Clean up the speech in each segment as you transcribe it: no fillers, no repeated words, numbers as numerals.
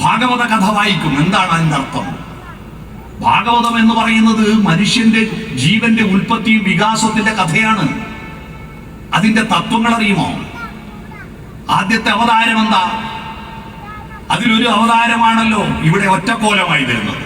ഭാഗവത കഥ വായിക്കും. എന്താണ് അതിന്റെ അർത്ഥം? ഭാഗവതം എന്ന് പറയുന്നത് മനുഷ്യന്റെ ജീവന്റെ ഉൽപ്പത്തിയും വികാസത്തിന്റെ കഥയാണ്. അതിന്റെ തത്വങ്ങൾ അറിയുമോ? ആദ്യത്തെ അവതാരം എന്താ? അതിലൊരു അവതാരമാണല്ലോ ഇവിടെ ഒറ്റക്കോലമായി വരുന്നത്.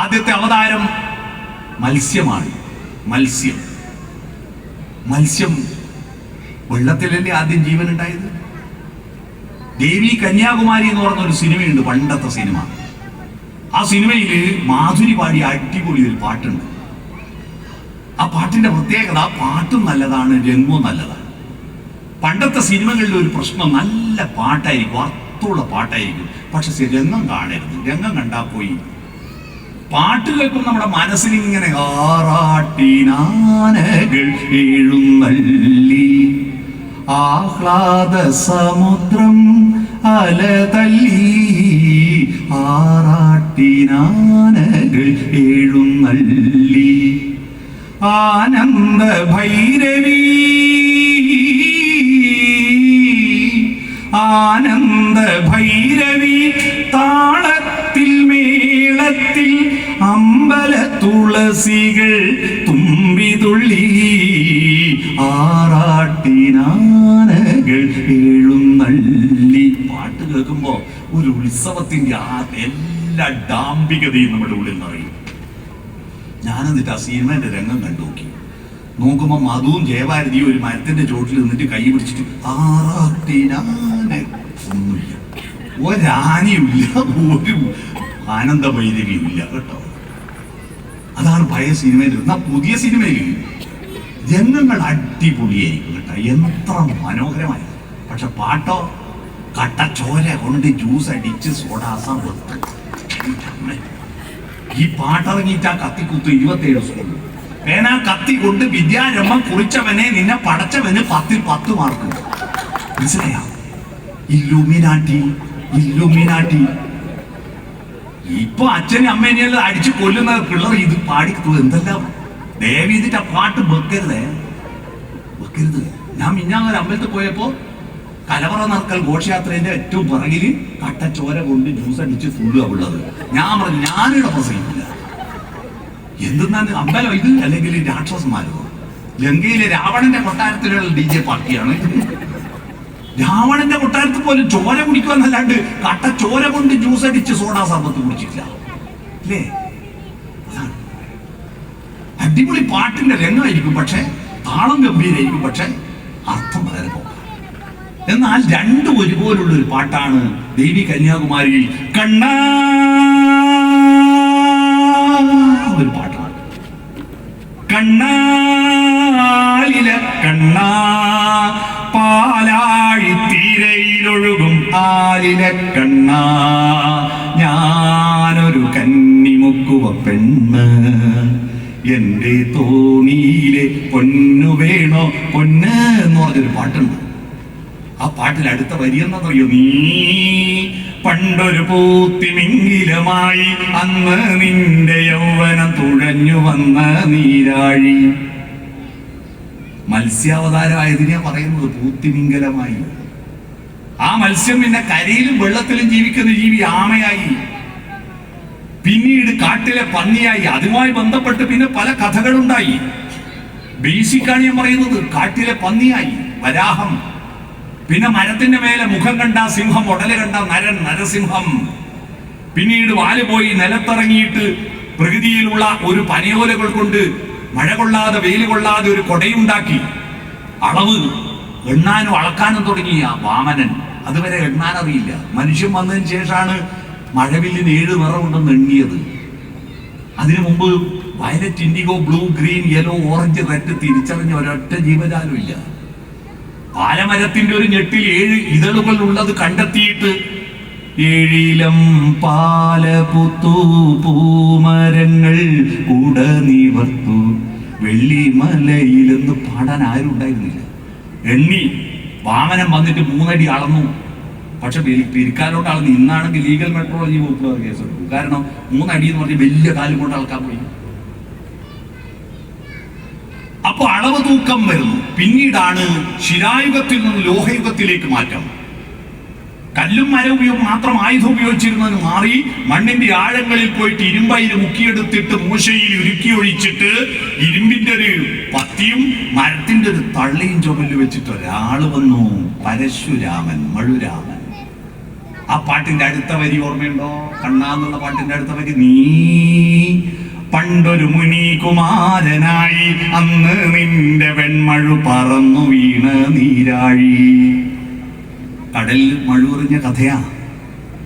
ആദ്യത്തെ അവതാരം മത്സ്യമാണ്. മത്സ്യം വെള്ളത്തിലല്ലേ ആദ്യം ജീവൻ ഉണ്ടായത്? ദേവി കന്യാകുമാരി എന്ന് പറഞ്ഞൊരു സിനിമയുണ്ട്, പണ്ടത്തെ സിനിമ. ആ സിനിമയിൽ മാധുരി പാടിയ അടിപൊളി ഒരു പാട്ടുണ്ട്. ആ പാട്ടിന്റെ പ്രത്യേകത, പാട്ടും നല്ലതാണ്, രംഗവും നല്ലതാണ്. പണ്ടത്തെ സിനിമകളിൽ ഒരു പ്രശ്നം, നല്ല പാട്ടായിരിക്കും, അർത്ഥമുള്ള പാട്ടായിരിക്കും, പക്ഷെ രംഗം കാണരുത്. രംഗം കണ്ടാൽ പോയി. പാട്ട് കേൾക്കും നമ്മുടെ മനസ്സിൽ ഇങ്ങനെ ആറാട്ടിനാനകൾ എഴുന്നള്ളി, ആഹ്ലാദ സമുദ്രം അലതല്ലി, ആറാട്ടിനാനകൾ എഴുന്നള്ളി, ആനന്ദ ഭൈരവി ആനന്ദ ഭൈരവി, താളത്തിൽ മേളത്തിൽ അമ്പല തുളസികൾ തുമ്പിതുള്ളി, ആറാട്ടിനാനകൾ എഴുന്നള്ളി. പാട്ട് കേൾക്കുമ്പോ ഒരു ഉത്സവത്തിന്റെ ആ എല്ലാ ഡാംബികതയും നമ്മുടെ ഉള്ളിൽ നിറയും. ഞാനെന്നിട്ട് ആ സിനിമന്റെ രംഗം കണ്ടു നോക്കുമ്പോ മധുവും ജയഭാരതിയും ഒരു മരത്തിന്റെ ചോട്ടിൽ നിന്നിട്ട് കൈ പിടിച്ചിട്ട് ആറാട്ടിനാന, ഒന്നുമില്ല, ഒരാനയുമില്ല, ഒരു ആനന്ദ ഭൈരവിയുമില്ല കേട്ടോ. അതാണ് പഴയ സിനിമയിൽ. എന്നാൽ പുതിയ സിനിമയിൽ രംഗങ്ങൾ അടിപൊളിയായിരിക്കും കേട്ടോ, എത്ര മനോഹരമായി. പക്ഷെ പാട്ടോ കട്ടച്ചോര കൊണ്ട് ജ്യൂസ് അടിച്ച് സോഡാസം വെക്കും. ഈ പാട്ടിറങ്ങിയിട്ട് ആ കത്തിക്കുത്ത് 27 സ്കൂളിൽ പേന കത്തി കൊണ്ട് വിദ്യാരംഭം കുറിച്ചവനെ നിന്നെ പടച്ചവന് 10ൽ 10 മാർക്ക്. മനസ്സിലായ? ഇല്ലുമിനാട്ടി. ഇപ്പൊ അച്ഛനും അമ്മേനെല്ലാം അടിച്ചു കൊല്ലുന്ന പിള്ളേർ ഇത് പാടി എന്തെല്ലാം ദയവ് ചെയ്തിട്ട് ആ പാട്ട് വെക്കരുത്. ഞാൻ മിഞ്ഞാന്നൊരു അമ്പലത്തിൽ പോയപ്പോ കലവറ നറുക്കൽ ഘോഷയാത്രേന്റെ ഏറ്റവും പിറകില് കട്ടച്ചോര കൊണ്ട് ജ്യൂസ് അടിച്ച് ഫുള്ളുക ഉള്ളത്. ഞാൻ പറഞ്ഞു ഞാനിവിടെ പ്രസംഗിക്കില്ല. എന്തെന്നാണ് അമ്പലം ഇത്, അല്ലെങ്കിൽ രാക്ഷസന്മാരോ? ലങ്കയിലെ രാവണന്റെ കൊട്ടാരത്തിലുള്ള DJ പാർട്ടിയാണ്. രാവണന്റെ കൊട്ടാരത്തിൽ പോലും ചോര കുടിക്കുവാന്നല്ലാണ്ട് കട്ടച്ചോര കൊണ്ട് ജ്യൂസ് അടിച്ച് സോഡാ സർബത്ത് കുടിച്ചിട്ടില്ല അല്ലേ? അടിപൊളി പാട്ടിന്റെ രംഗമായിരിക്കും, പക്ഷെ താളം ഗംഭീരായിരിക്കും, പക്ഷെ അർത്ഥം വളരെ പോകാം. എന്നാൽ രണ്ടും ഒരുപോലുള്ള ഒരു പാട്ടാണ് ദേവി കന്യാകുമാരി കണ്ണാ, ഒരു പാട്ടാണ്. കണ്ണാലില കണ്ണാ, പാലാഴി തീരയിലൊഴുകും ആലില കണ്ണാ, ഞാനൊരു കന്നിമുക്കുവ പെണ്ണ്, എന്റെ തോണിയിലെ പൊന്നു വേണോ പൊന്ന് എന്ന് പറഞ്ഞൊരു പാട്ടുണ്ട്. ആ പാട്ടിൽ അടുത്ത വരി എന്നറിയോ? നീ പണ്ടൊരു പൂത്തിമിംഗിലമായി, അന്ന് നിന്റെ യൗവനം തുഴഞ്ഞു വന്ന നീരാഴി. മത്സ്യാവതാരമായതിനെ പറയുന്നത് പൂത്തിമിംഗലമായി. ആ മത്സ്യം പിന്നെ കരയിലും വെള്ളത്തിലും ജീവിക്കുന്ന ജീവി ആമയായി, പിന്നീട് കാട്ടിലെ പന്നിയായി. അതുമായി ബന്ധപ്പെട്ട് പിന്നെ പല കഥകളുണ്ടായി. ബേസിക്കാണ് ഞാൻ പറയുന്നത്. കാട്ടിലെ പന്നിയായി വരാഹം, പിന്നെ മരത്തിന്റെ മേലെ മുഖം കണ്ട സിംഹം, ഉടല് കണ്ട നരൻ നരസിംഹം. പിന്നീട് വാല് പോയി നിലത്തിറങ്ങിയിട്ട് പ്രകൃതിയിലുള്ള ഒരു പനയോലകൾ കൊണ്ട് മഴ കൊള്ളാതെ വെയിൽ കൊള്ളാതെ ഒരു കൊടയുണ്ടാക്കി അളവ് എണ്ണാനും അളക്കാനും തുടങ്ങിയ വാമനൻ. അതുവരെ എണ്ണാനറിയില്ല. മനുഷ്യൻ വന്നതിന് ശേഷമാണ് മഴവില്ലിന് 7 നിറമുണ്ടെന്ന് എണ്ണിയത്. അതിനു മുമ്പ് violet, IndiGo, blue, green, yellow, orange, red തിരിച്ചറിഞ്ഞ ഒരൊറ്റ ജീവജാലം ഇല്ല. പാലമരത്തിന്റെ ഒരു ഞെട്ടിൽ 7 ഇതളുകൾ ഉള്ളത് കണ്ടെത്തിയിട്ട് 7 പാല പുത്തു പൂമരങ്ങൾ കൂട നിവർത്തു വെള്ളിമലയിലെന്ന് പാടാൻ ആരും ഉണ്ടായിരുന്നില്ല. എണ്ണി വാമനം വന്നിട്ട് 3 അടി അളന്നു. പക്ഷെ പിരിക്കാലോട്ട് അളന്നു. ഇന്നാണെങ്കിൽ ലീഗൽ മെട്രോളജി വകുപ്പ് കേസെടുക്കും. കാരണം 3 അടി എന്ന് പറഞ്ഞ് വലിയ കാലം കൊണ്ട് അളക്കാൻ പോയി. അപ്പൊ അളവ് തൂക്കം വരുന്നു. പിന്നീടാണ് ശിലായുഗത്തിൽ നിന്ന് ലോഹയുഗത്തിലേക്ക് മാറ്റം. കല്ലും മരവും മാത്രം ആയുധം ഉപയോഗിച്ചിരുന്നതിന് മാറി മണ്ണിന്റെ ആഴങ്ങളിൽ പോയിട്ട് ഇരുമ്പയിൽ മുക്കിയെടുത്തിട്ട് മൂശയിൽ ഉരുക്കി ഒഴിച്ചിട്ട് ഇരുമ്പിന്റെ ഒരു പത്തിയും മരത്തിന്റെ ഒരു തള്ളിയും ചുമല് വെച്ചിട്ട് ഒരാള് വന്നു. പരശുരാമൻ, മഴുരാമൻ. ആ പാട്ടിന്റെ അടുത്ത വരി ഓർമ്മയുണ്ടോ? കണ്ണാന്നുള്ള പാട്ടിന്റെ അടുത്ത വരി, നീ പണ്ടൊരു മുനി കുമാരനായി അന്ന് നിന്റെ വെൺമഴു പറന്നു വീണ് നീരാഴി. കടലിൽ മഴുവെറിഞ്ഞ കഥയാ.